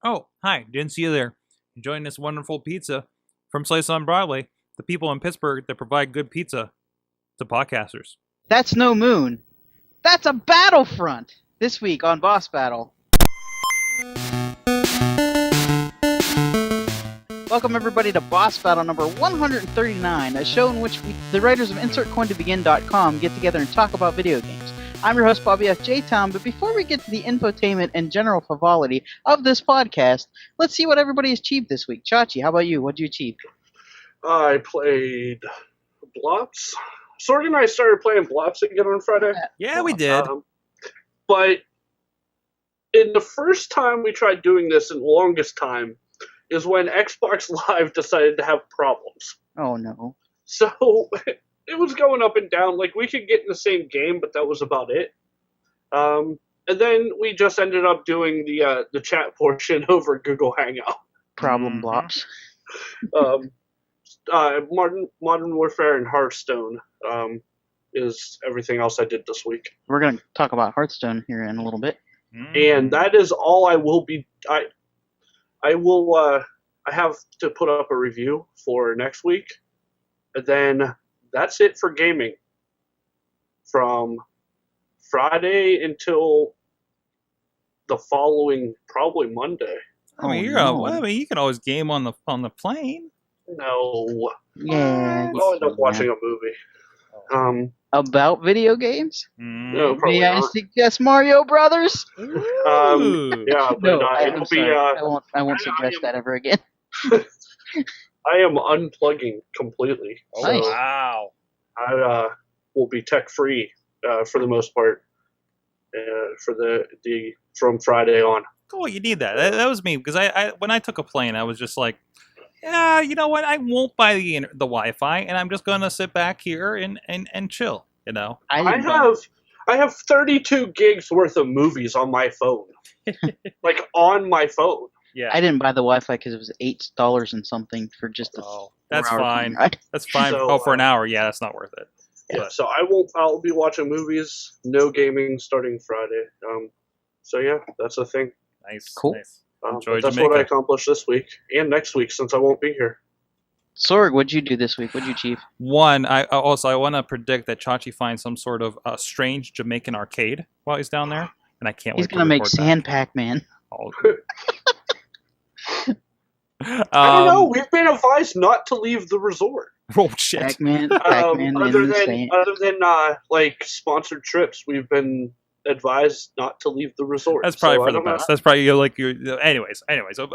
Oh, hi. Didn't see you there. Enjoying this wonderful pizza from Slice on Broadway, the people in Pittsburgh that provide good pizza to podcasters. That's no moon. That's a battlefront! This week on Boss Battle. Welcome everybody to Boss Battle number 139, a show in which the writers of InsertCoinToBegin.com get together and talk about video games. I'm your host, Bobby F. J-Town, but before we get to the infotainment and general frivolity of this podcast, let's see what everybody has achieved this week. Chachi, how about you? What'd you achieve? I played Blops. Sorg and I started playing Blops again on Friday. Yeah, we did. But in the first time we tried doing this in the longest time is when Xbox Live decided to have problems. Oh, no. So it was going up and down. Like, we could get in the same game, but that was about it. And then we just ended up doing the chat portion over Google Hangout. Problem Blops. Modern Warfare and Hearthstone is everything else I did this week. We're going to talk about Hearthstone here in a little bit. And that is all I will be. I have to put up a review for next week, and then that's it for gaming. From Friday until the following, probably Monday. I mean, you can always game on the plane. No. Yeah. I'll end up watching a movie. About video games? No, probably May I not. suggest Mario Brothers? Yeah, but No, it'll I'm be. sorry. I won't suggest that ever again. I am unplugging completely. Nice. So Wow. I will be tech free for the most part for the from Friday on. Cool, you need that. That was me, because I when I took a plane, I was just like, yeah, you know what? I won't buy the Wi-Fi, and I'm just going to sit back here and chill, you know? I have 32 gigs worth of movies on my phone. Like, on my phone. Yeah. I didn't buy the Wi-Fi because it was $8 and something for just a That's 4-hour fine. plane ride. That's fine. So, for an hour, yeah, that's not worth it. Yeah, so I'll be watching movies, no gaming starting Friday. So yeah, that's the thing. Nice. Cool. Nice. But that's what I accomplished this week and next week since I won't be here. Sorg, what'd you do this week? What'd you achieve? One, I want to predict that Chachi finds some sort of strange Jamaican arcade while he's down there, and I can't He's wait to gonna make record that. Sand Pac-Man. Oh. I don't know. We've been advised not to leave the resort. Oh shit! Pac-Man Other in than the sand. like sponsored trips, we've been advised not to leave the resort. That's probably So I for the don't know. best. That's probably anyways.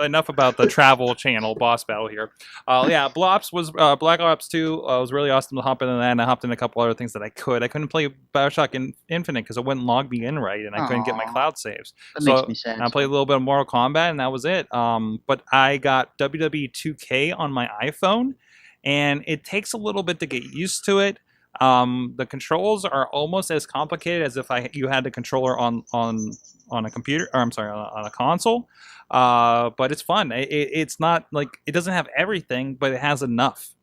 Enough about the travel channel boss battle here. Yeah, Blops was Black Ops 2 was really awesome to hop into that, and I hopped in a couple other things that I couldn't play BioShock Infinite because it wouldn't log me in right, and I couldn't get my Aw. cloud saves. That So makes me sad. I played a little bit of Mortal Kombat, and that was it. But I got WWE 2K on my iPhone, and it takes a little bit to get used to it. The controls are almost as complicated as if you had the controller on a computer, or I'm sorry, on a console. But it's fun. It's not like it doesn't have everything, but it has enough,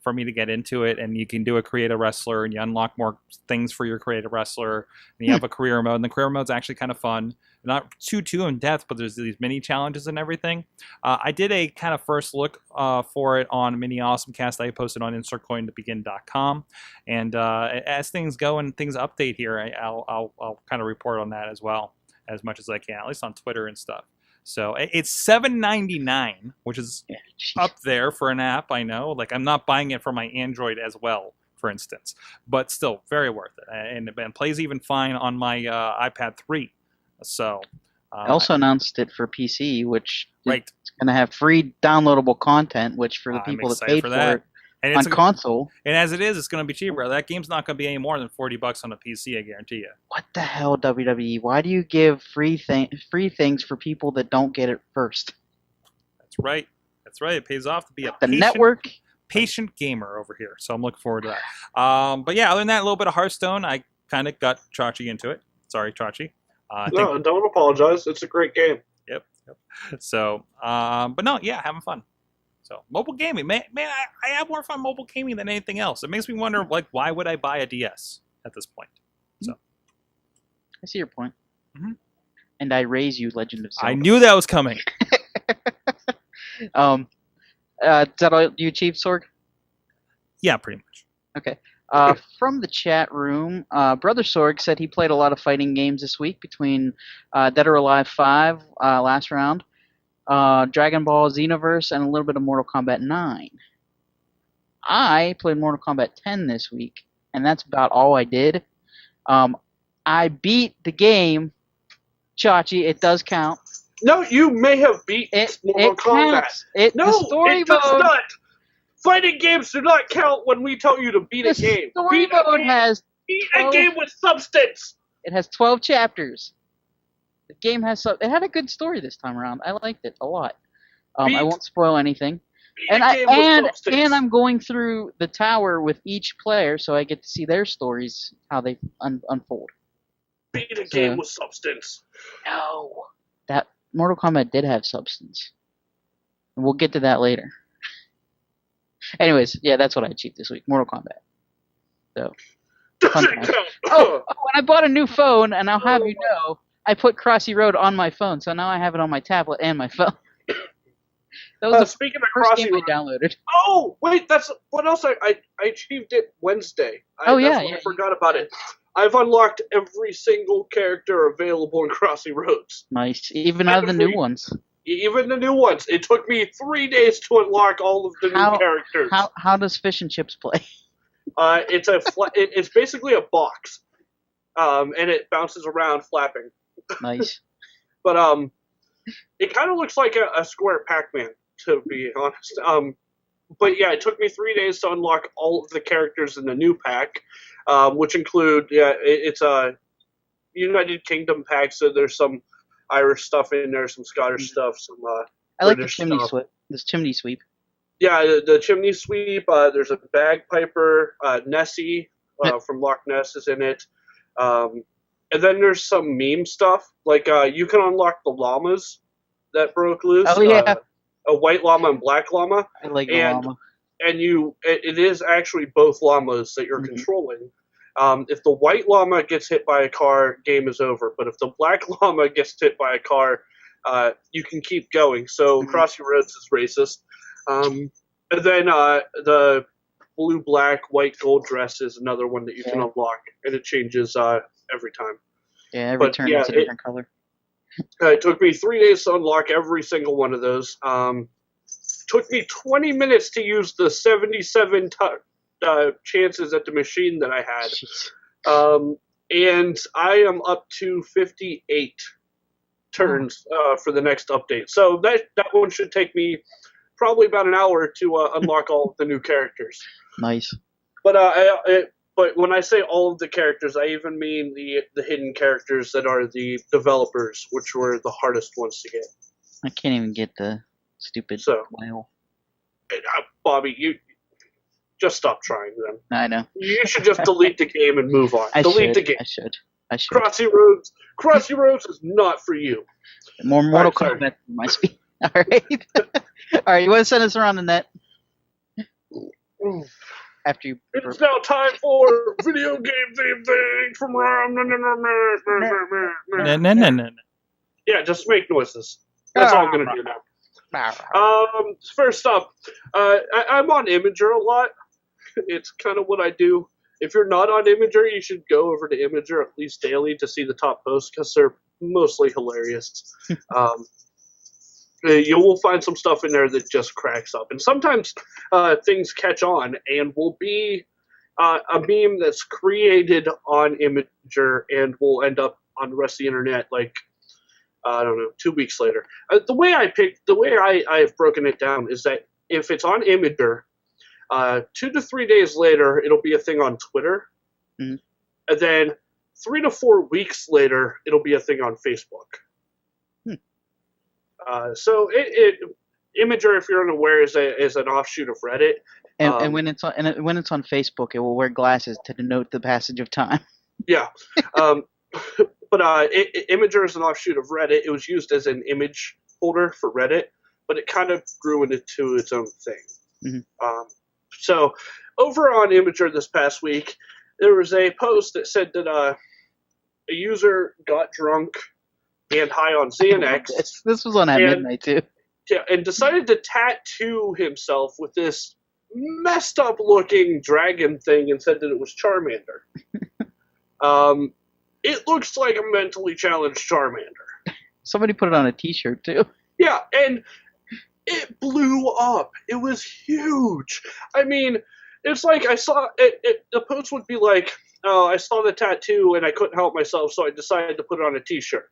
for me to get into it. And you can do a creative wrestler, and you unlock more things for your creative wrestler. And you have a career mode, and the career mode's actually kind of fun. Not too in depth, but there's these mini challenges and everything. I did a kind of first look for it on Mini Awesome Cast I posted on InsertCoinToBegin.com, and as things go and things update here, I'll kind of report on that as well as much as I can, at least on Twitter and stuff. So it's $7.99, which is up there for an app. I know, like I'm not buying it for my Android as well, for instance, but still very worth it, and plays even fine on my iPad 3. So, I also announced it for PC, which right. is going to have free downloadable content, which for the people that paid for it and on console. And as it is, it's going to be cheaper. That game's not going to be any more than $40 on a PC, I guarantee you. What the hell, WWE? Why do you give free things for people that don't get it first? That's right. That's right. It pays off to be a patient gamer over here. So I'm looking forward to that. But yeah, other than that, a little bit of Hearthstone. I kind of got Chachi into it. Sorry, Chachi. No, don't apologize. It's a great game. Yep. So, but no, yeah, having fun. So, mobile gaming, man, I have more fun mobile gaming than anything else. It makes me wonder, like, why would I buy a DS at this point? So, I see your point. Mm-hmm. and I raise you, Legend of Zelda. I knew that was coming. Is that all you achieved, Sorg? Yeah, pretty much. Okay. From the chat room, Brother Sorg said he played a lot of fighting games this week between Dead or Alive 5 last round, Dragon Ball Xenoverse, and a little bit of Mortal Kombat 9. I played Mortal Kombat 10 this week, and that's about all I did. I beat the game, Chachi. It does count. No, you may have beat Mortal Kombat. The story it does mode, not. Fighting games do not count when we tell you to beat a game. The story mode has beat a game with substance. It has 12 chapters. The game has it had a good story this time around. I liked it a lot. I won't spoil anything. And I'm going through the tower with each player, so I get to see their stories, how they unfold. Beat a game with substance. No, that Mortal Kombat did have substance. And we'll get to that later. Anyways, yeah, that's what I achieved this week. Mortal Kombat. So. And I bought a new phone, and I'll have you know, I put Crossy Road on my phone, so now I have it on my tablet and my phone. That was the speaking first of Crossy game I downloaded. Oh, wait, that's what else I achieved it Wednesday. I forgot about it. I've unlocked every single character available in Crossy Roads. Nice. Even out of the new ones. Even the new ones. It took me 3 days to unlock all of the new characters. How does Fish and Chips play? It's basically a box, and it bounces around flapping. Nice. But it kind of looks like a square Pac-Man, to be honest. But yeah, it took me 3 days to unlock all of the characters in the new pack, which include it's a United Kingdom pack, so there's some Irish stuff in there, some Scottish stuff, some I like British the chimney stuff. sweep. This chimney sweep. Yeah, the chimney sweep. There's a bagpiper. Nessie from Loch Ness is in it. And then there's some meme stuff. Like you can unlock the llamas that broke loose. Oh yeah. A white llama and black llama. I like the llama. And it is actually both llamas that you're controlling. If the white llama gets hit by a car, game is over. But if the black llama gets hit by a car, you can keep going. So Crossy Roads is racist. And then the blue, black, white, gold dress is another one that you can unlock, and it changes every time. Yeah, every turn it's a different color. It took me 3 days to unlock every single one of those. Took me 20 minutes to use the 77 chances at the machine that I had. And I am up to 58 turns for the next update. So that one should take me probably about an hour to unlock all of the new characters. Nice. But when I say all of the characters, I even mean the hidden characters that are the developers, which were the hardest ones to get. I can't even get the stupid whale. Bobby, you just stop trying them. I know. You should just delete the game and move on. Delete the game. I should. Crossy Roads is not for you. More Mortal Kombat must be. All right. All right. You want to send us around the net? After you. It's now time for video game theme things from Ram. No. Yeah, just make noises. That's all I'm gonna do now. First up, I'm on Imager a lot. It's kind of what I do. If you're not on Imager, you should go over to Imager at least daily to see the top posts because they're mostly hilarious. You will find some stuff in there that just cracks up. And sometimes things catch on and will be a meme that's created on Imager and will end up on the rest of the internet like, I don't know, 2 weeks later. The way I've broken it down is that if it's on Imager, 2 to 3 days later, it'll be a thing on Twitter. And then 3 to 4 weeks later, it'll be a thing on Facebook. So Imager, if you're unaware, is an offshoot of Reddit. And when it's on Facebook, it will wear glasses to denote the passage of time. Yeah. But Imager is an offshoot of Reddit. It was used as an image holder for Reddit, but it kind of grew into its own thing. So over on Imager this past week, there was a post that said that a user got drunk and high on Xanax. This was on at And- midnight too. Yeah, and decided to tattoo himself with this messed up looking dragon thing and said that it was Charmander. It looks like a mentally challenged Charmander. Somebody put it on a T-shirt too. Yeah, and it blew up. It was huge. I mean, it's like I saw it. The post would be like, "Oh, I saw the tattoo and I couldn't help myself, so I decided to put it on a T-shirt."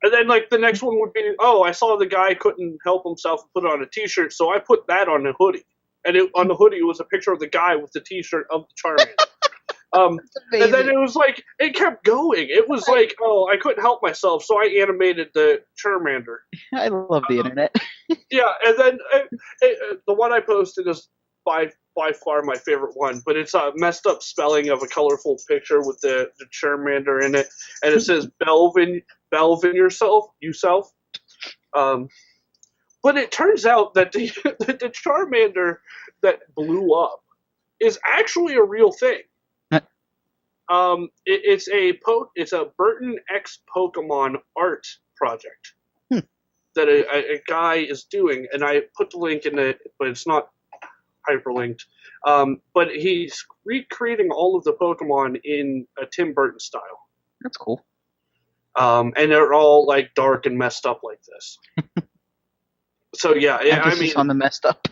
And then, like, the next one would be, "Oh, I saw the guy couldn't help himself and put it on a T-shirt, so I put that on a hoodie." And on the hoodie was a picture of the guy with the T-shirt of the Charmander. And then it was like, it kept going. It was like, "Oh, I couldn't help myself, so I animated the Charmander." I love the internet. Yeah, and then the one I posted is by far my favorite one, but it's a messed up spelling of a colorful picture with the Charmander in it, and it says Belvin yourself. But it turns out that the Charmander that blew up is actually a real thing. It's a Burton X Pokemon art project that a guy is doing, and I put the link in it, but it's not hyperlinked. But he's recreating all of the Pokemon in a Tim Burton style. That's cool. And they're all like dark and messed up like this. So yeah, Emphasis on the messed up.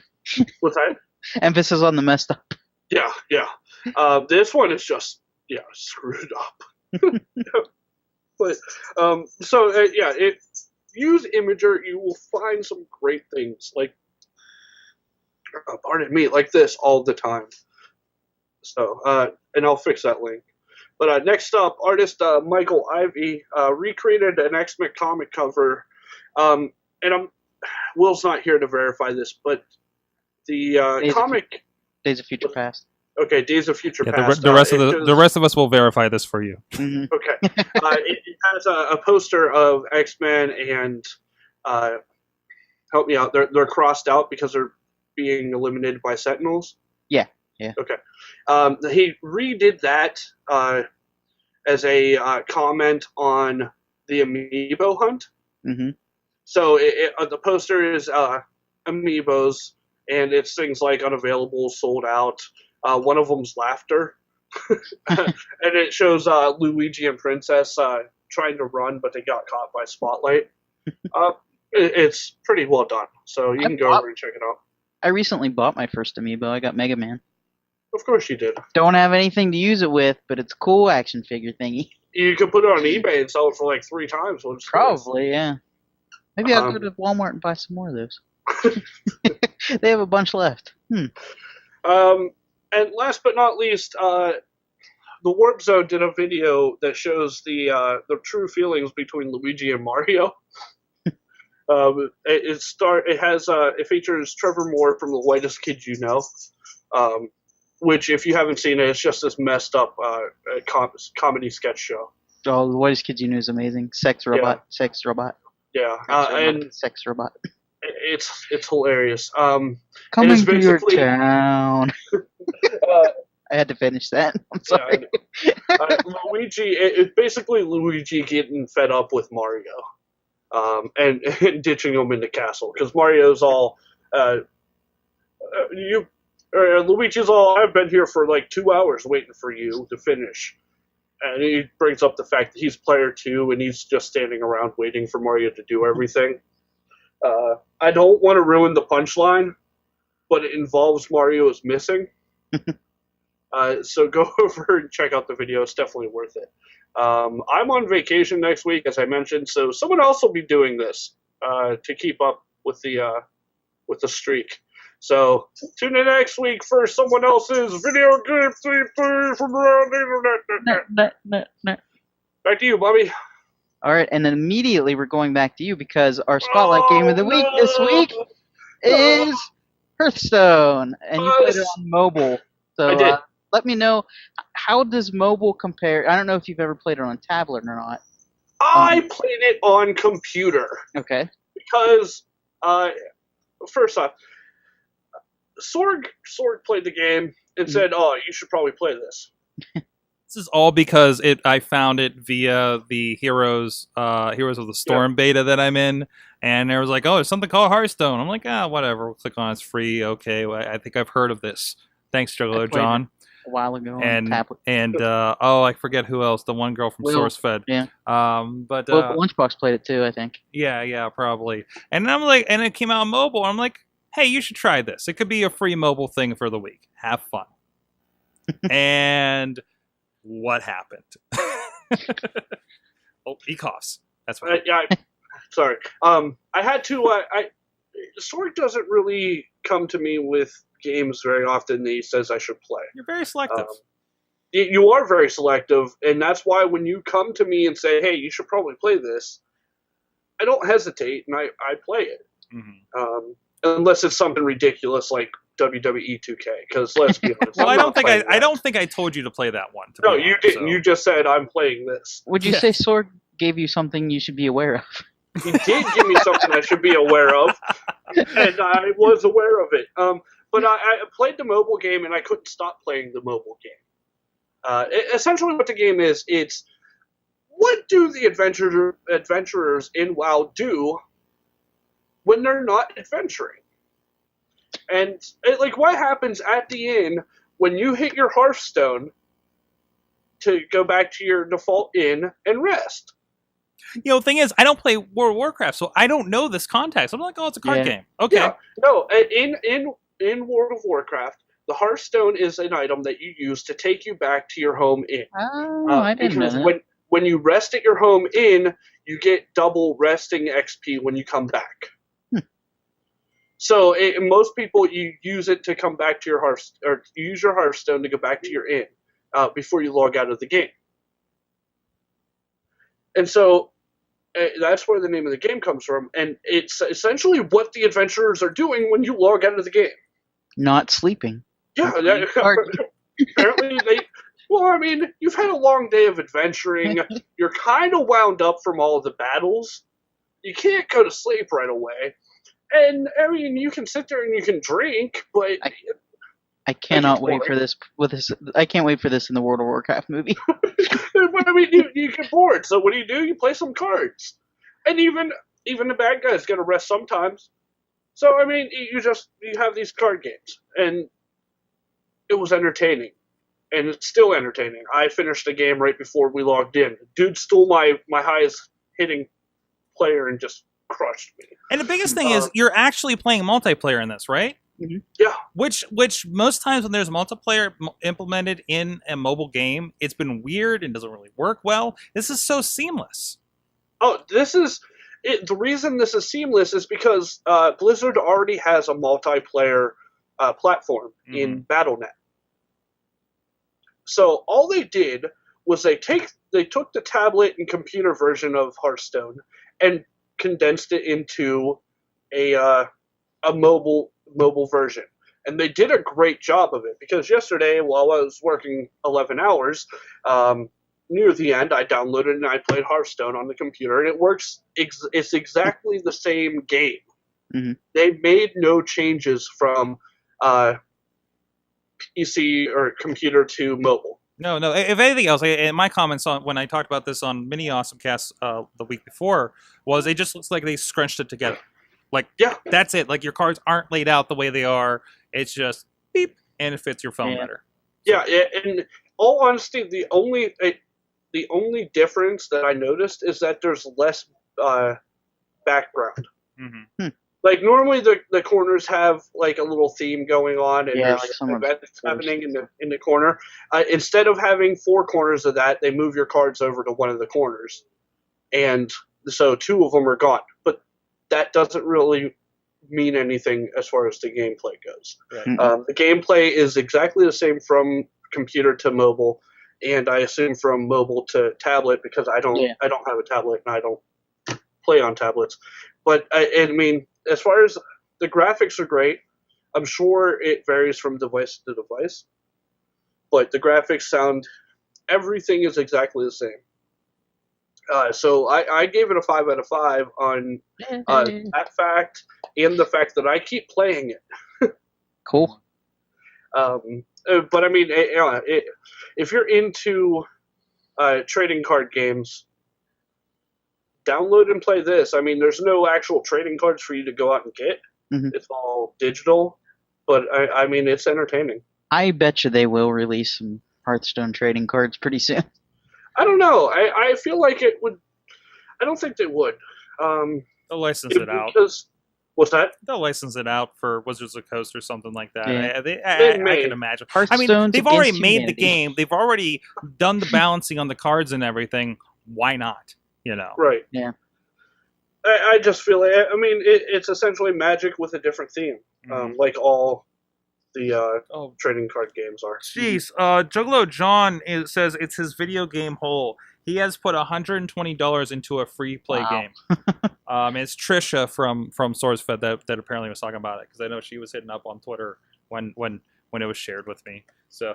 What's that? Emphasis on the messed up. Yeah. This one is just screwed up. But use Imager. You will find some great things like, pardon me, like this all the time. So and I'll fix that link. But next up, artist Michael Ivey recreated an X-Men comic cover, and Will's not here to verify this, but the comic Days of Future Past. Okay, Days of Future Yeah, Past. the rest of us will verify this for you. Mm-hmm. Okay, it has a poster of X-Men and help me out. They're crossed out because they're being eliminated by Sentinels. Yeah. Okay. He redid that as a comment on the Amiibo hunt. Mm-hmm. So the poster is Amiibos, and it's things like unavailable, sold out. One of them's laughter, and it shows Luigi and Princess trying to run, but they got caught by Spotlight. It's pretty well done, so you can go over and check it out. I recently bought my first Amiibo. I got Mega Man. Of course you did. Don't have anything to use it with, but it's a cool action figure thingy. You could put it on eBay and sell it for like 3 times. Probably, yeah. Maybe I'll go to Walmart and buy some more of those. They have a bunch left. And last but not least, the Warp Zone did a video that shows the true feelings between Luigi and Mario. It features Trevor Moore from The Whitest Kid You Know, which if you haven't seen it, it's just this messed up comedy sketch show. Oh, The Whitest Kid You Know is amazing. Sex robot. Yeah, and sex robot. It's hilarious. Coming to your town. I had to finish that. I'm sorry. Luigi, it's basically Luigi getting fed up with Mario, and ditching him in the castle because Mario's all, Luigi's all, "I've been here for like 2 hours waiting for you to finish," and he brings up the fact that he's player 2 and he's just standing around waiting for Mario to do everything. I don't want to ruin the punchline, but it involves Mario is missing. So go over and check out the video. It's definitely worth it. I'm on vacation next week, as I mentioned, so someone else will be doing this to keep up with the streak. So tune in next week for someone else's video game CP from around the internet. Back to you, Bobby. All right, and then immediately we're going back to you because our Spotlight Game of the Week this week is Hearthstone, and you played it on mobile. So I did. Let me know, how does mobile compare? I don't know if you've ever played it on tablet or not. I played it on computer. Okay. Because, first off, Sorg played the game and said, "Oh, you should probably play this." This is all because I found it via the Heroes of the Storm beta that I'm in, and there was like, oh, there's something called Hearthstone. I'm like, whatever. We'll click on it. It's free. Okay, well, I think I've heard of this. Thanks, Juggalo John. A while ago And on tablet. I forget who else. The one girl from SourceFed. Yeah. But Lunchbox played it too, I think. Yeah, probably. And I'm like, and it came out on mobile. I'm like, hey, you should try this. It could be a free mobile thing for the week. Have fun. And what happened? Oh, he coughs. That's right. Sorry. I had to. Sorg doesn't really come to me with games very often that he says I should play. You're very selective. You are very selective, and that's why when you come to me and say, hey, you should probably play this, I don't hesitate, and I play it. Mm-hmm. Unless it's something ridiculous like WWE 2K, because let's be honest. Well, I don't think I told you to play that one. No, you didn't. So. You just said I'm playing this. Would you say Sorg gave you something you should be aware of? He did give me something I should be aware of, and I was aware of it. But I played the mobile game, and I couldn't stop playing the mobile game. Essentially, what the game is, it's what do the adventurers in WoW do when they're not adventuring? And like, what happens at the end when you hit your Hearthstone to go back to your default inn and rest? The thing is, I don't play World of Warcraft, so I don't know this context. I'm like, oh, it's a card game. Okay. Yeah. No, in World of Warcraft, the Hearthstone is an item that you use to take you back to your home inn. Oh, I didn't know that. When you rest at your home inn, you get double resting XP when you come back. So most people, you use it to come back to your Hearthstone, or you use your Hearthstone to go back to your inn before you log out of the game. And so that's where the name of the game comes from, and it's essentially what the adventurers are doing when you log out of the game. Not sleeping. Yeah, apparently they... Well, I mean, you've had a long day of adventuring. You're kind of wound up from all of the battles. You can't go to sleep right away. And, I mean, you can sit there and you can drink, but... I cannot wait for this. I can't wait for this in the World of Warcraft movie. But, I mean, you get bored. So what do? You play some cards. And even the bad guys got to rest sometimes. So, I mean, you have these card games. And it was entertaining. And it's still entertaining. I finished the game right before we logged in. Dude stole my highest hitting player and just crushed me. And the biggest thing is you're actually playing multiplayer in this, right? Mm-hmm. Yeah. Which most times when there's multiplayer implemented in a mobile game, it's been weird and doesn't really work well. This is so seamless. Oh, this is it. The reason this is seamless is because Blizzard already has a multiplayer platform in Battle.net. So all they did was they took the tablet and computer version of Hearthstone and condensed it into a mobile version. And they did a great job of it, because yesterday, while I was working 11 hours, near the end, I downloaded and I played Hearthstone on the computer, and it works. It's exactly the same game. Mm-hmm. They made no changes from PC or computer to mobile. No. If anything else, my comments on when I talked about this on Mini Awesomecast the week before was it just looks like they scrunched it together. Like, yeah, that's it. Like, your cards aren't laid out the way they are. It's just beep, and it fits your phone better. Yeah, in all honesty, the only difference that I noticed is that there's less background. Mm-hmm. Like, normally the corners have like a little theme going on, and there's events happening in the corner. Instead of having 4 corners of that, they move your cards over to one of the corners, and so 2 of them are gone. But that doesn't really mean anything as far as the gameplay goes. Right. The gameplay is exactly the same from computer to mobile, and I assume from mobile to tablet, because I don't have a tablet and I don't play on tablets. But I mean, as far as the graphics are great, I'm sure it varies from device to device, but the graphics sound, everything is exactly the same. So I gave it a 5 out of 5 on that fact and the fact that I keep playing it. Cool. But I mean, if you're into trading card games, download and play this. I mean, there's no actual trading cards for you to go out and get. Mhm. It's all digital, but I mean, it's entertaining. I bet you they will release some Hearthstone trading cards pretty soon. I don't know. I feel like it would. I don't think they would. They'll license it out. Because what's that? They'll license it out for Wizards of the Coast or something like that. Yeah. I can imagine. I mean, Hearthstone's they've already against made the humanity. game. They've already done the balancing on the cards and everything. Why not? You know. Right. Yeah. I just feel like, I mean, it's essentially Magic with a different theme, like all the trading card games are. Jeez, Juggalo John says it's his video game hole. He has put $120 into a free play Wow. game. It's Trisha from SourceFed that apparently was talking about it, because I know she was hitting up on Twitter when it was shared with me. So,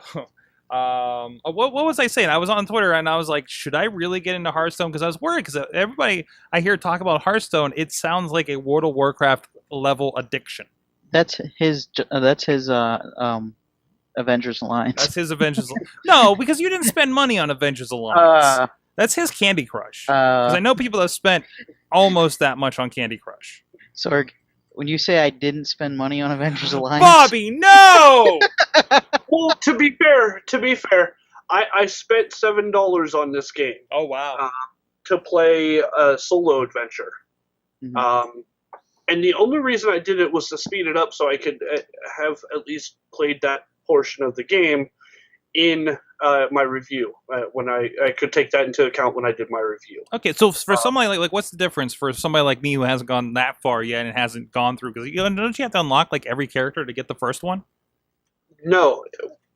what was I saying? I was on Twitter and I was like, should I really get into Hearthstone? Because I was worried, because everybody I hear talk about Hearthstone, it sounds like a World of Warcraft level addiction. That's his Avengers Alliance. That's his Avengers. No, because you didn't spend money on Avengers Alliance. That's his Candy Crush. Because I know people have spent almost that much on Candy Crush. Sorg, when you say I didn't spend money on Avengers Alliance, Bobby, no! Well, to be fair, I spent $7 on this game Oh, wow. to play a solo adventure. Mhm. And the only reason I did it was to speed it up so I could have at least played that portion of the game in my review, when I could take that into account when I did my review. Okay, so for somebody like what's the difference for somebody like me who hasn't gone that far yet and hasn't gone through? Because don't you have to unlock like every character to get the first one? No,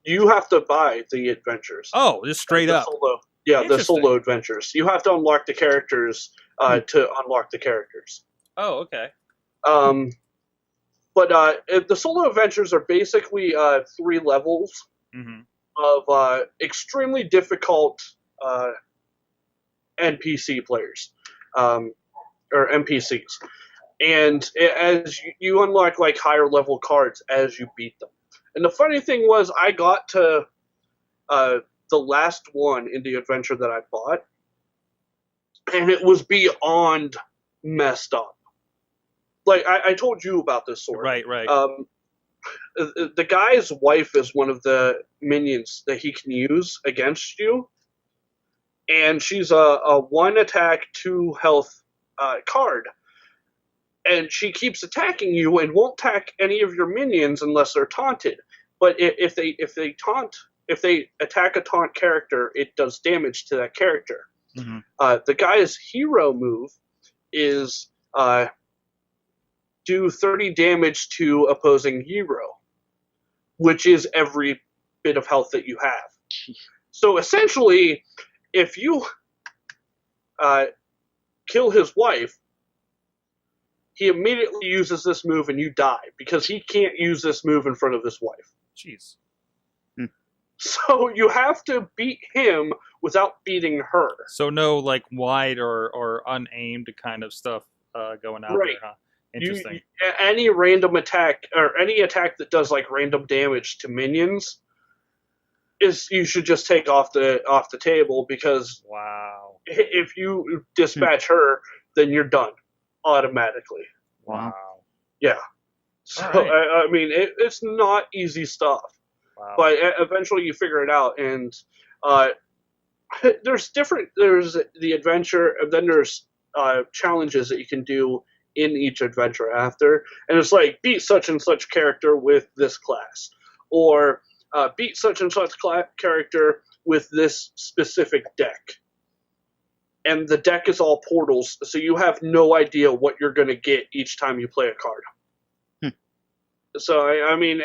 you have to buy the adventures. Oh, just straight The up. Solo, yeah, the Interesting. solo adventures. You have to unlock the characters to unlock the characters. Oh, okay. But the solo adventures are basically 3 levels Mm-hmm. of extremely difficult NPC players, or NPCs. And as you unlock like higher level cards as you beat them. And the funny thing was, I got to the last one in the adventure that I bought, and it was beyond messed up. Like I told you about this sword. Right. The guy's wife is one of the minions that he can use against you, and she's a 1 attack, 2 health card, and she keeps attacking you and won't attack any of your minions unless they're taunted. But if they attack a taunt character, it does damage to that character. Mm-hmm. The guy's hero move is do 30 damage to opposing hero, which is every bit of health that you have. So essentially, if you kill his wife, he immediately uses this move and you die, because he can't use this move in front of his wife. Jeez. So you have to beat him without beating her. So no like wide or unaimed kind of stuff going out Right. there, huh? Interesting. Any random attack, or any attack that does like random damage to minions, you should just take off the table, because Wow. if you dispatch her, then you're done automatically. Wow. Yeah. So All right. I mean, it's not easy stuff, Wow. but eventually you figure it out. And there's the adventure, and then there's challenges that you can do in each adventure after, and it's like beat such and such character with this class, or beat such and such character with this specific deck. And the deck is all portals, so you have no idea what you're going to get each time you play a card. So I mean,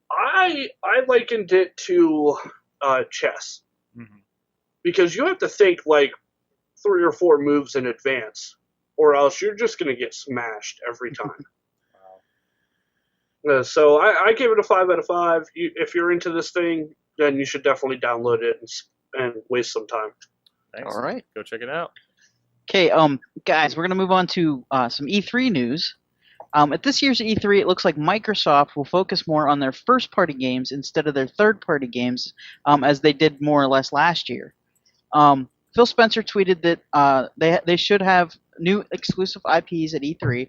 I likened it to chess, Mm-hmm. because you have to think like 3 or 4 moves in advance, or else you're just going to get smashed every time. So I gave it a 5 out of 5. If you're into this thing, then you should definitely download it and waste some time. Thanks. All right. Go check it out. Okay, guys, we're gonna move on to some E3 news. At this year's E3, it looks like Microsoft will focus more on their first-party games instead of their third-party games, as they did more or less last year. Phil Spencer tweeted that they should have new exclusive IPs at E3.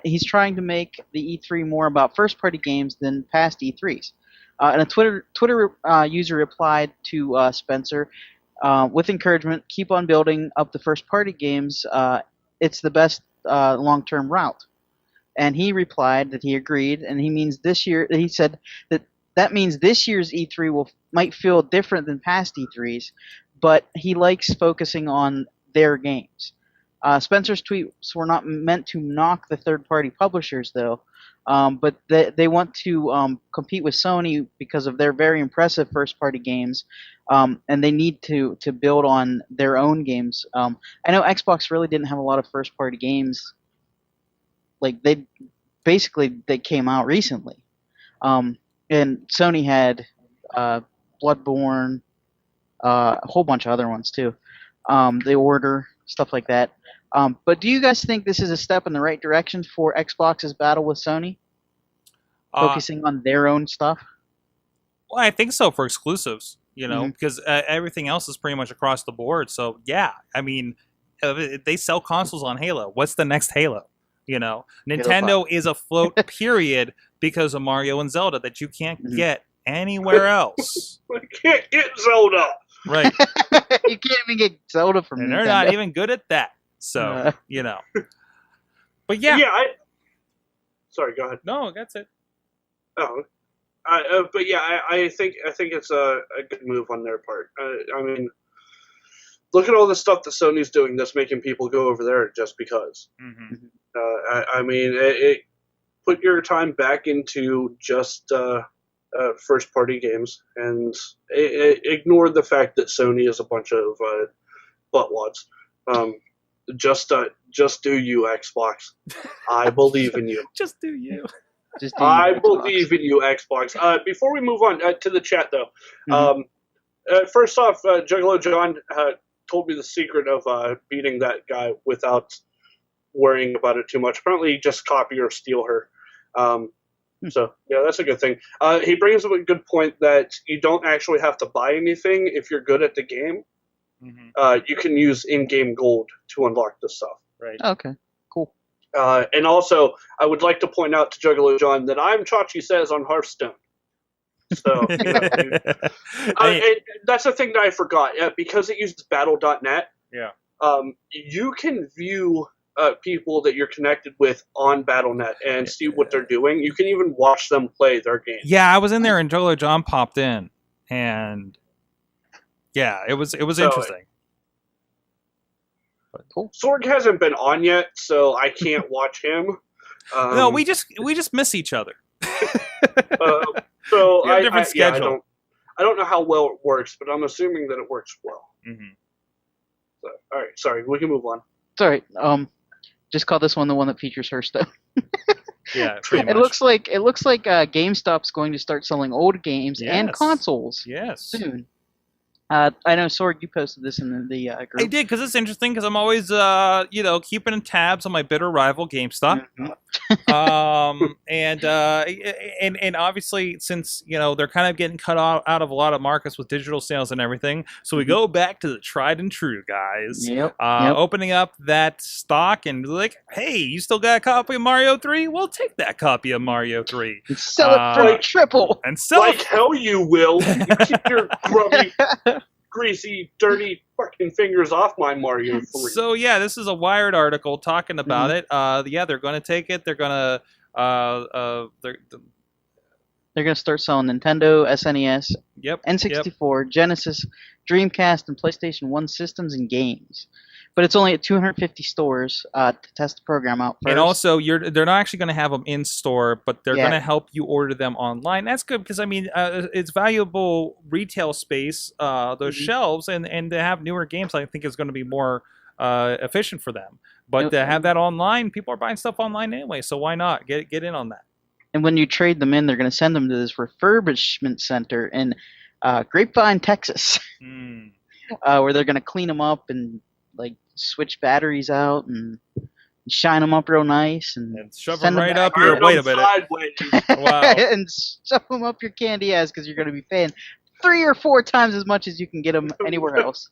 He's trying to make the E3 more about first-party games than past E3s. And a Twitter user replied to Spencer with encouragement, keep on building up the first-party games. It's the best long-term route. And he replied that he agreed, and he said that means this year's E3 might feel different than past E3s, but he likes focusing on their games. Spencer's tweets were not meant to knock the third-party publishers, though, but they want to compete with Sony because of their very impressive first-party games, and they need to build on their own games. I know Xbox really didn't have a lot of first-party games. Like they came out recently, and Sony had Bloodborne, a whole bunch of other ones too. The Order, stuff like that. But do you guys think this is a step in the right direction for Xbox's battle with Sony, focusing on their own stuff? Well, I think so for exclusives, because everything else is pretty much across the board. So yeah, I mean, they sell consoles on Halo. What's the next Halo? Nintendo is afloat, period, because of Mario and Zelda that you can't get anywhere else. I can't get Zelda. Right. You can't even get Zelda from and Nintendo. They're not even good at that. So, But yeah. Yeah, sorry, go ahead. No, that's it. Oh. But yeah, I think it's a good move on their part. I mean, look at all the stuff that Sony's doing that's making people go over there just because. Mm-hmm. I mean, put your time back into just first-party games and ignore the fact that Sony is a bunch of buttwads. Just do you, Xbox. I believe in you. Just do you. I believe in you, Xbox. Before we move on to the chat, though, first off, Juggalo John told me the secret of beating that guy without worrying about it too much. Apparently, just copy or steal her. So, yeah, that's a good thing. He brings up a good point that you don't actually have to buy anything if you're good at the game. Mm-hmm. You can use in-game gold to unlock this stuff. Right. Okay, cool. And also, I would like to point out to Juggalo John that I'm Chachi Says on Hearthstone. So, and that's the thing that I forgot. Because it uses Battle.net, you can view people that you're connected with on Battle.net and see what they're doing. You can even watch them play their game. Yeah, I was in there and Juggalo John popped in, and yeah, it was interesting. Cool. Sorg hasn't been on yet, so I can't watch him. No, we just miss each other. So we have a different schedule. I don't know how well it works, but I'm assuming that it works well. Mm-hmm. So, all right, sorry, we can move on. It's all right. Just call this one the one that features Hearthstone. Yeah, pretty It much. looks like GameStop's going to start selling old games and consoles soon. I know, Sorg, you posted this in the group. I did, because it's interesting, because I'm always, keeping tabs on my bitter rival GameStop. Mm-hmm. And obviously, since, they're kind of getting cut out of a lot of markets with digital sales and everything, so we go back to the tried and true, guys. Yep. Opening up that stock and like, hey, you still got a copy of Mario 3? We'll take that copy of Mario 3. Sell it for a triple. And sell like hell you will. You keep your grubby, greasy, dirty fucking fingers off my Mario 3. So yeah, this is a Wired article talking about it. They're going to take it. They're going to They're going to start selling Nintendo, SNES, N64, Yep. Genesis, Dreamcast, and PlayStation 1 systems and games. But it's only at 250 stores to test the program out first. And also, they're not actually going to have them in store, but they're going to help you order them online. That's good because, I mean, it's valuable retail space, those shelves, and to have newer games, I think is going to be more efficient for them. But to have that online, people are buying stuff online anyway, so why not? Get in on that. And when you trade them in, they're going to send them to this refurbishment center in Grapevine, Texas, where they're going to clean them up and like switch batteries out and shine them up real nice, and And shove send them right back up your. Turn Wait a them minute. sideways. Wow. and shove them up your candy ass because you're going to be paying 3 or 4 times as much as you can get them anywhere else.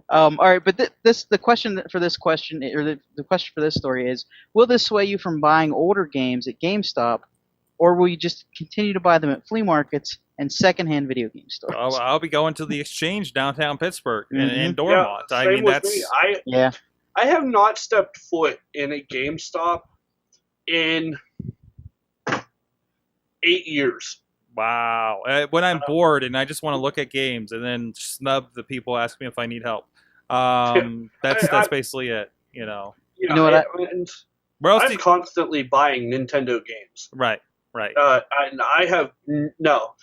All right, but the question for this question, or the question for this story is: will this sway you from buying older games at GameStop, or will you just continue to buy them at flea markets and secondhand video game stores? I'll be going to the Exchange downtown Pittsburgh Mhm. in Dormont. I same mean, with that's me. Yeah. I have not stepped foot in a GameStop in 8 years. wow. When I'm bored and I just want to look at games and then snub the people asking me if I need help. That's basically it. You know. You know what and Where else? I'm constantly buying Nintendo games. Right. And I have no.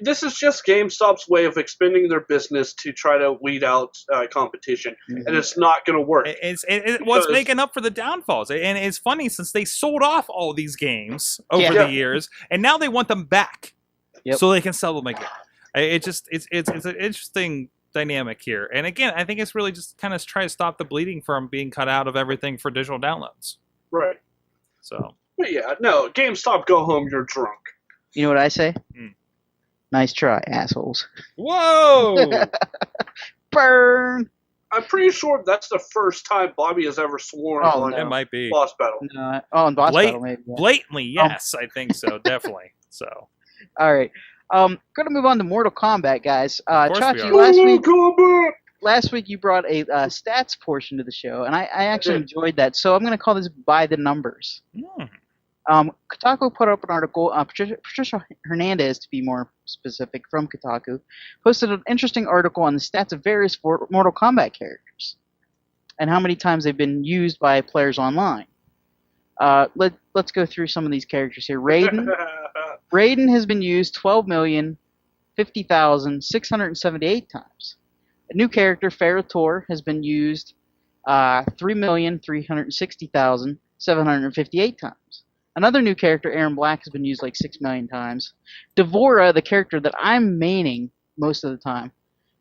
This is just GameStop's way of expanding their business to try to weed out competition, and it's not going to work. It's what's making up for the downfalls, and it's funny since they sold off all these games over the years, and now they want them back, so they can sell them again. It's an interesting dynamic here, and again, I think it's really just kind of try to stop the bleeding from being cut out of everything for digital downloads. Right. So. But yeah, no, GameStop, go home. You're drunk. You know what I say? Mm. Nice try, assholes. Whoa! Burn. I'm pretty sure that's the first time Bobby has ever sworn Oh, on no. It might be. Boss Battle. No, on Boss Battle, maybe. Yeah. Blatantly, yes, I think so, definitely. So. All right. Going to move on to Mortal Kombat, guys. Of course we Chachi, are. last week you brought a stats portion to the show, and I actually enjoyed that. So I'm going to call this by the numbers. Mm. Kotaku put up an article. Patricia Hernandez, to be more specific, from Kotaku, posted an interesting article on the stats of various Mortal Kombat characters and how many times they've been used by players online. Let's go through some of these characters here. Raiden has been used 12,050,678 times. A new character, Ferrotor, has been used 3,360,758 times. Another new character, Aaron Black, has been used like 6 million times. Devora, the character that I'm maining most of the time,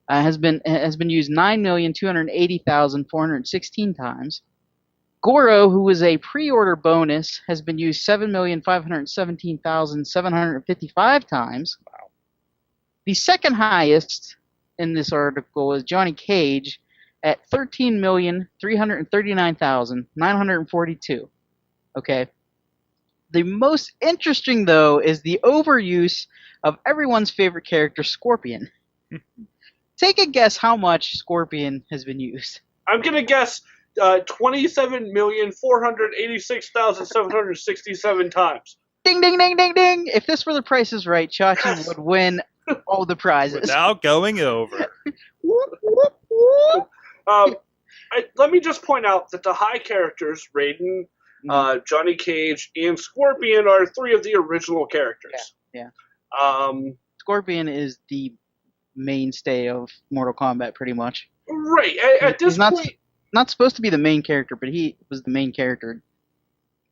has been used 9,280,416 times. Goro, who was a pre-order bonus, has been used 7,517,755 times. Wow. The second highest in this article is Johnny Cage at 13,339,942. Okay. The most interesting, though, is the overuse of everyone's favorite character, Scorpion. Take a guess how much Scorpion has been used. I'm going to guess 27,486,767 times. Ding, ding, ding, ding, ding! If this were The Price is Right, Chachi would win all the prizes. Without going over. Let me just point out that the high characters, Raiden, Johnny Cage, and Scorpion, are 3 of the original characters. Yeah. Scorpion is the mainstay of Mortal Kombat, pretty much. Right. At this point, not supposed to be the main character, but he was the main character.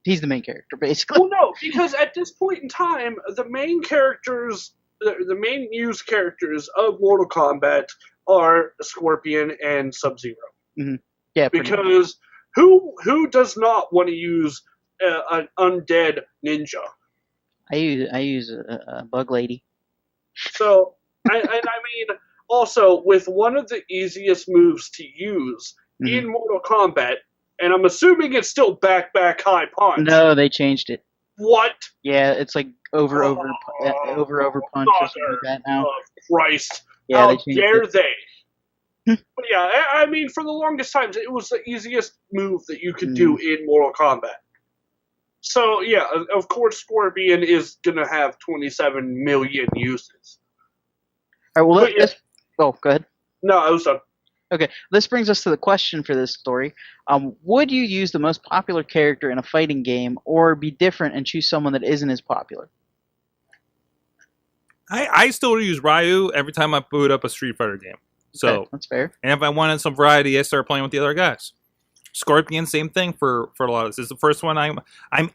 He's the main character, basically. Well, no, because at this point in time, the main characters, the main used characters of Mortal Kombat are Scorpion and Sub-Zero. Mm-hmm. Yeah, because who does not want to use an undead ninja? I use a bug lady. So, I mean, also with one of the easiest moves to use in Mortal Kombat, and I'm assuming it's still back high punch. No, they changed it. What? Yeah, it's like over punch or something like that now. Oh, Christ! Yeah, how dare they? But yeah, I mean, for the longest time, it was the easiest move that you could do in Mortal Kombat. So yeah, of course, Scorpion is gonna have 27 million uses. All right, well, oh, go ahead. No, I was done. Okay, this brings us to the question for this story. Would you use the most popular character in a fighting game, or be different and choose someone that isn't as popular? I still use Ryu every time I boot up a Street Fighter game. So that's fair. And if I wanted some variety, I start playing with the other guys. Scorpion, same thing for a lot of this. This is the first one I'm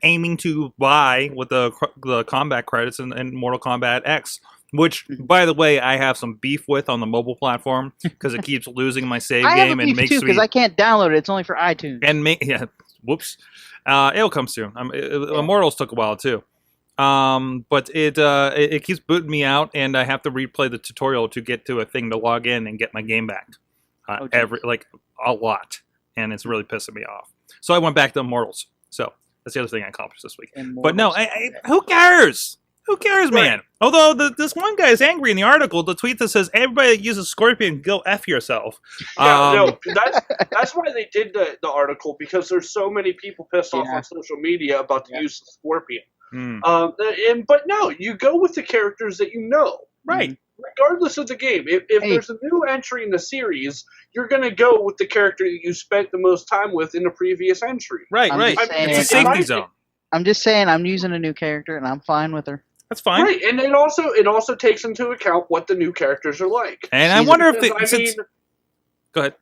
aiming to buy with the combat credits in Mortal Kombat X. Which, by the way, I have some beef with on the mobile platform because it keeps losing my save game and makes me. because I can't download it. It's only for iTunes. And Whoops. It'll come soon. Immortals took a while too. But it keeps booting me out, and I have to replay the tutorial to get to a thing to log in and get my game back. A lot, and it's really pissing me off. So I went back to Immortals. So that's the other thing I accomplished this week. But no, who cares? Who cares, man? Although this one guy is angry in the article, the tweet that says everybody that uses Scorpion, go F yourself. No, that's why they did the article, because there's so many people pissed off on social media about the use of Scorpion. But no, you go with the characters that you know. Right. Regardless of the game. If there's a new entry in the series, you're going to go with the character that you spent the most time with in the previous entry. Right. It's a safety zone. I'm just saying I'm using a new character, and I'm fine with her. That's fine. Right, and it also takes into account what the new characters are like. And I wonder if go ahead.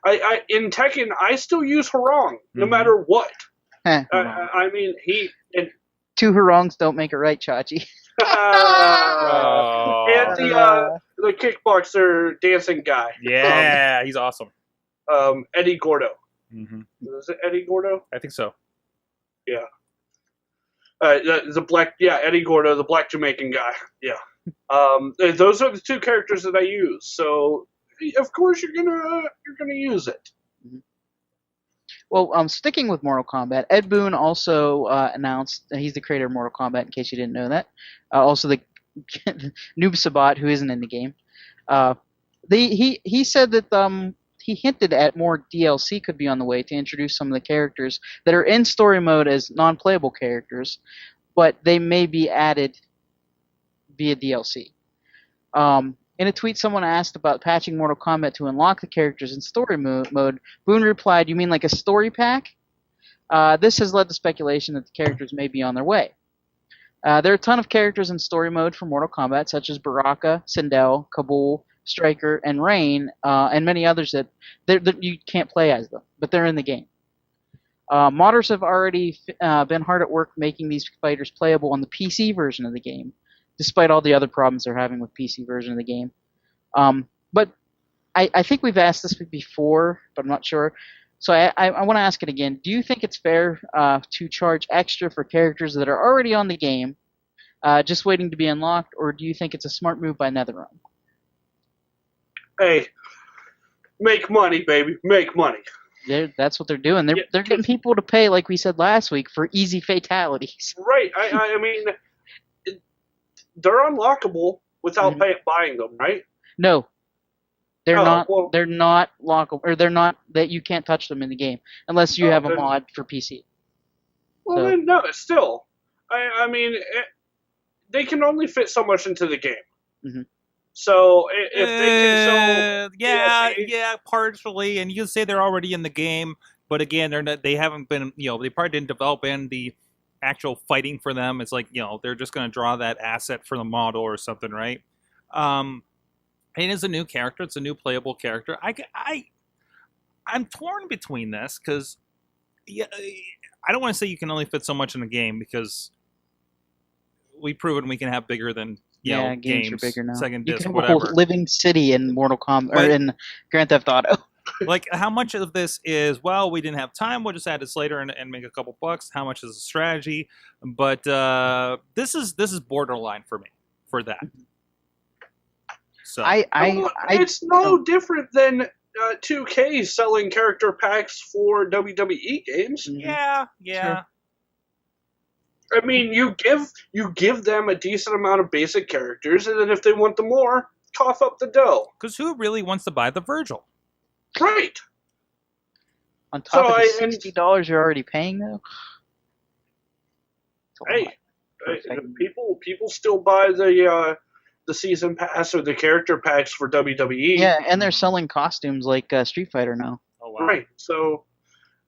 I in Tekken, I still use Harong, no matter what. I mean, two Harongs don't make it right, Chachi. And the kickboxer dancing guy. Yeah, he's awesome. Eddie Gordo. Mm-hmm. Is it Eddie Gordo? I think so. Yeah. Eddie Gordo, the black Jamaican guy. Yeah. Those are the two characters that I use. So, of course, you're gonna use it. Well, sticking with Mortal Kombat, Ed Boon also announced he's the creator of Mortal Kombat. In case you didn't know that, also the Noob Sabat, who isn't in the game, he said that he hinted at more DLC could be on the way to introduce some of the characters that are in story mode as non-playable characters, but they may be added via DLC. In a tweet, someone asked about patching Mortal Kombat to unlock the characters in story mode. Boon replied, "You mean like a story pack?" This has led to speculation that the characters may be on their way. There are a ton of characters in story mode for Mortal Kombat, such as Baraka, Sindel, Kabul, Striker, and Rain, and many others that you can't play as them, but they're in the game. Modders have already been hard at work making these fighters playable on the PC version of the game, despite all the other problems they're having with PC version of the game. But I think we've asked this before, but I'm not sure. So I want to ask it again. Do you think it's fair to charge extra for characters that are already on the game, just waiting to be unlocked, or do you think it's a smart move by NetherRealm? Hey, make money, baby, make money. That's what they're doing. They're getting people to pay, like we said last week, for easy fatalities. Right. I mean, they're unlockable without buying them, right? No, they're not. Well, they're not lockable, or they're not that you can't touch them in the game unless you have a mod for PC. Well, then, no, still, I mean, they can only fit so much into the game. Mm-hmm. So if they can sell, partially, and you can say they're already in the game, but again, they haven't been, they probably didn't develop in the actual fighting for them. It's like, they're just going to draw that asset for the model or something, right? It is a new character. It's a new playable character. I'm torn between this because I don't want to say you can only fit so much in the game because we've proven we can have bigger than games are bigger now. Second you disc, can have whatever. A whole living city in Mortal Kombat or in Grand Theft Auto. Like, how much of this is, well, we didn't have time, we'll just add this later and make a couple bucks? How much is a strategy? But this is borderline for me for that. So it's no different than 2K selling character packs for WWE games. Yeah. Sure. I mean, you give them a decent amount of basic characters, and then if they want the more, cough up the dough. Because who really wants to buy the Virgil? Right. On top of the $60 you're already paying, though. Hey, people still buy the season pass or the character packs for WWE. Yeah, and they're selling costumes like Street Fighter now. Oh wow. Right. So,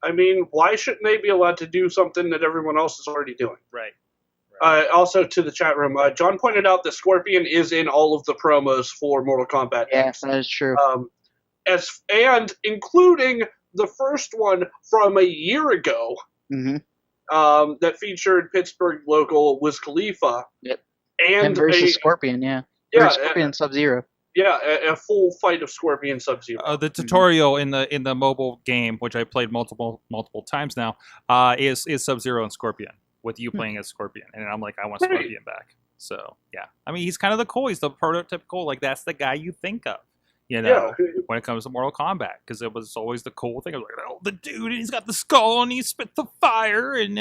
I mean, why shouldn't they be allowed to do something that everyone else is already doing? Right. Also, to the chat room, John pointed out that Scorpion is in all of the promos for Mortal Kombat. Yes, that is true. And including the first one from a year ago, that featured Pittsburgh local Wiz Khalifa. Yep. And versus Scorpion, yeah. Yeah, Scorpion Sub-Zero. Yeah, a full fight of Scorpion Sub-Zero. The tutorial in the mobile game, which I played multiple times now, is Sub-Zero and Scorpion, with you playing as Scorpion, and I'm like, I want Scorpion back. So yeah, I mean, he's kind of the cool. He's the prototypical, like that's the guy you think of, when it comes to Mortal Kombat, because it was always the cool thing. I was like, oh, the dude, and he's got the skull, and he spit the fire, and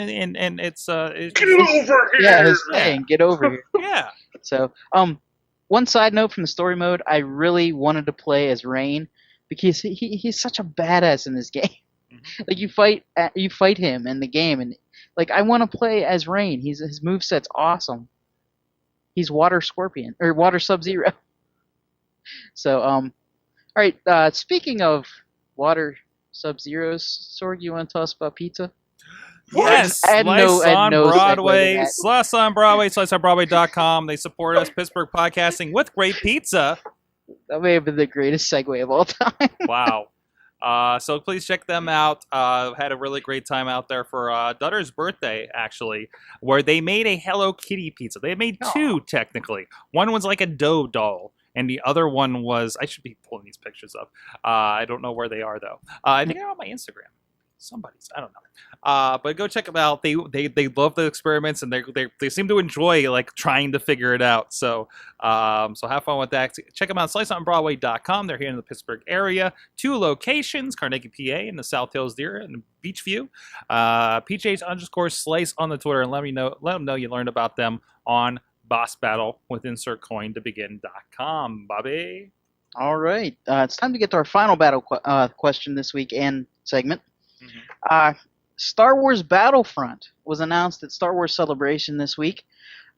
it's get over here. Yeah, his thing, get over here. Yeah. So, one side note from the story mode, I really wanted to play as Rain because he's such a badass in this game. Mm-hmm. Like you fight him in the game, and like I want to play as Rain. His moveset's awesome. He's Water Scorpion or Water Sub-Zero. So, all right. Speaking of Water Sub-Zeros, Sorg, you want to tell us about pizza? Yes, Slice on Broadway, Slice on Broadway, sliceonbroadway.com. They support us, Pittsburgh Podcasting, with great pizza. That may have been the greatest segue of all time. Wow. So please check them out. Had a really great time out there for Dutter's birthday, actually, where they made a Hello Kitty pizza. They made two, technically. One was like a dough doll, and the other one was, I should be pulling these pictures up. I don't know where they are, though. I think they're on my Instagram. Somebody's, I don't know. But go check them out. They love the experiments, and they seem to enjoy like trying to figure it out. So so have fun with that. Check them out, sliceonbroadway.com. They're here in the Pittsburgh area. 2 locations, Carnegie, PA, and the South Hills Deer and Beachview. PJs_slice on the Twitter, and let them know you learned about them on Boss Battle with InsertCoinToBegin.com. Bobby. All right, it's time to get to our final battle question this week and segment. Mm-hmm. Star Wars Battlefront was announced at Star Wars Celebration this week,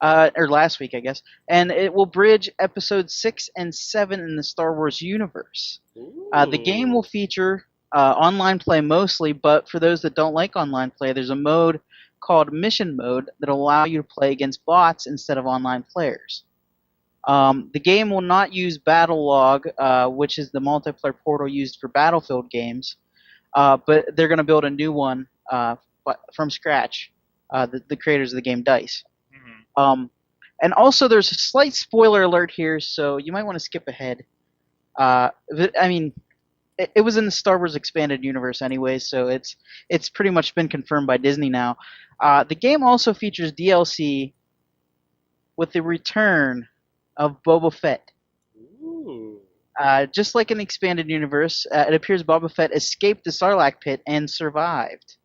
or last week, I guess, and it will bridge episodes 6 and 7 in the Star Wars universe. The game will feature online play mostly, but for those that don't like online play, there's a mode called Mission Mode that will allow you to play against bots instead of online players. The game will not use Battlelog, which is the multiplayer portal used for Battlefield games. But they're going to build a new one from scratch, the creators of the game DICE. Mm-hmm. And also there's a slight spoiler alert here, so you might want to skip ahead. I mean, it was in the Star Wars Expanded Universe anyway, so it's pretty much been confirmed by Disney now. The game also features DLC with the return of Boba Fett. Just like an expanded universe, it appears Boba Fett escaped the Sarlacc pit and survived.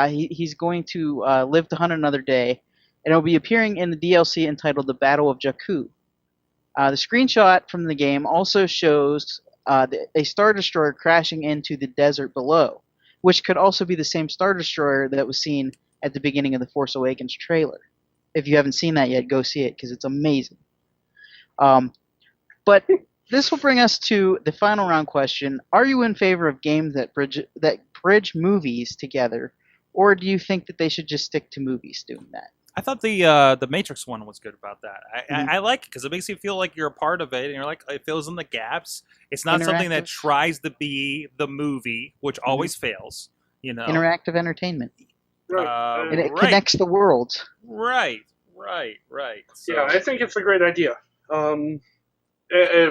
He's going to live to hunt another day, and it will be appearing in the DLC entitled The Battle of Jakku. The screenshot from the game also shows a Star Destroyer crashing into the desert below, which could also be the same Star Destroyer that was seen at the beginning of the Force Awakens trailer. If you haven't seen that yet, go see it, because it's amazing. But this will bring us to the final round question. Are you in favor of games that bridge movies together, or do you think that they should just stick to movies doing that? I thought the Matrix one was good about that. I like it because it makes you feel like you're a part of it, and you're like, it fills in the gaps. It's not something that tries to be the movie, which always fails. Interactive entertainment. Right. It connects the worlds. Right. So, yeah, I think it's a great idea.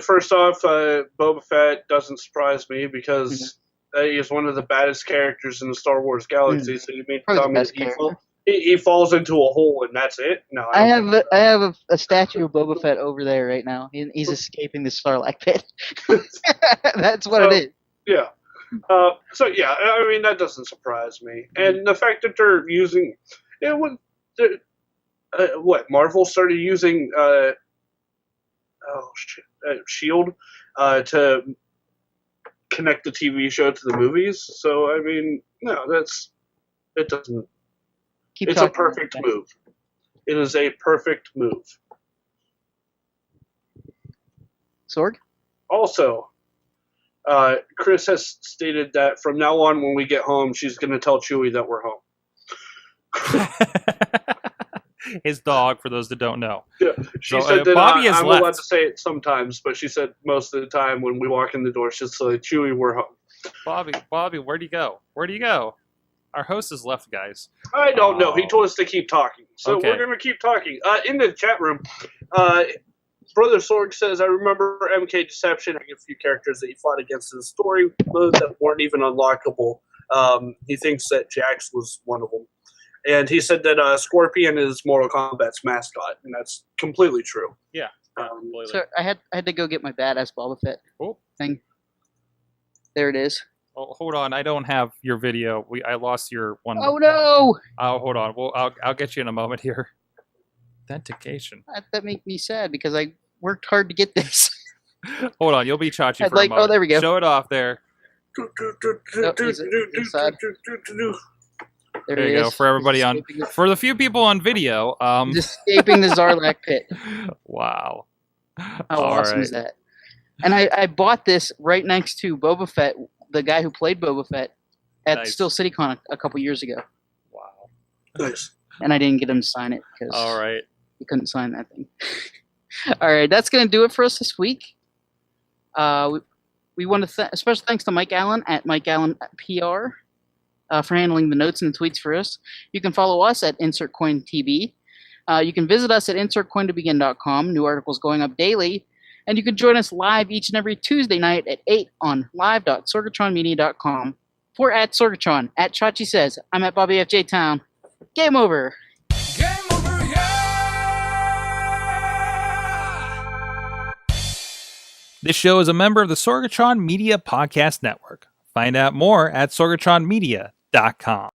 First off, Boba Fett doesn't surprise me because he's one of the baddest characters in the Star Wars galaxy. So you mean he falls into a hole and that's it? No, I have a statue of Boba Fett over there right now. He's escaping the Sarlacc pit. That's what it is. Yeah. So yeah, I mean that doesn't surprise me, and the fact that they're using Marvel started using Shield to connect the TV show to the movies. So I mean, no, it doesn't. It's a perfect move. It is a perfect move. Sorg? Also, Chris has stated that from now on, when we get home, she's going to tell Chewie that we're home. His dog, for those that don't know. Yeah, she said that Bobby I'm allowed to say it sometimes, but she said most of the time when we walk in the door, she'll say, Chewie, we're home. Bobby, where'd you go? Our host has left, guys. I don't know. He told us to keep talking. So we're going to keep talking. In the chat room, Brother Sorg says, I remember MK Deception having a few characters that he fought against in the story mode that weren't even unlockable. He thinks that Jax was one of them. And he said that Scorpion is Mortal Kombat's mascot, and that's completely true. Yeah. Completely. So I had to go get my badass Boba Fett Oh. thing. There it is. Oh, hold on. I don't have your video. I lost your one. Oh no! Oh, hold on. Well, I'll get you in a moment here. Authentication. That made me sad because I worked hard to get this. Hold on. You'll be Chachi for a moment. Oh, there we go. Show it off there. Inside. There you he go. is. For everybody He's on, escaping the- for the few people on video. he's escaping the Zarlak pit. Wow. How All awesome right. is that? And I bought this right next to Boba Fett, the guy who played Boba Fett at Nice. Steel City Con a couple years ago. Wow. Nice. And I didn't get him to sign it because All right. he couldn't sign that thing. All right, that's going to do it for us this week. We want to special thanks to Mike Allen at Mike Allen PR for handling the notes and the tweets for us. You can follow us at InsertCoinTV. You can visit us at InsertCoinToBegin.com. New articles going up daily. And you can join us live each and every Tuesday night at 8 on live.sorgatronmedia.com. For at Sorgatron, at Chachi Says, I'm at Bobby FJ Town. Game over. Game over, yeah! This show is a member of the Sorgatron Media Podcast Network. Find out more at sorgatronmedia.com.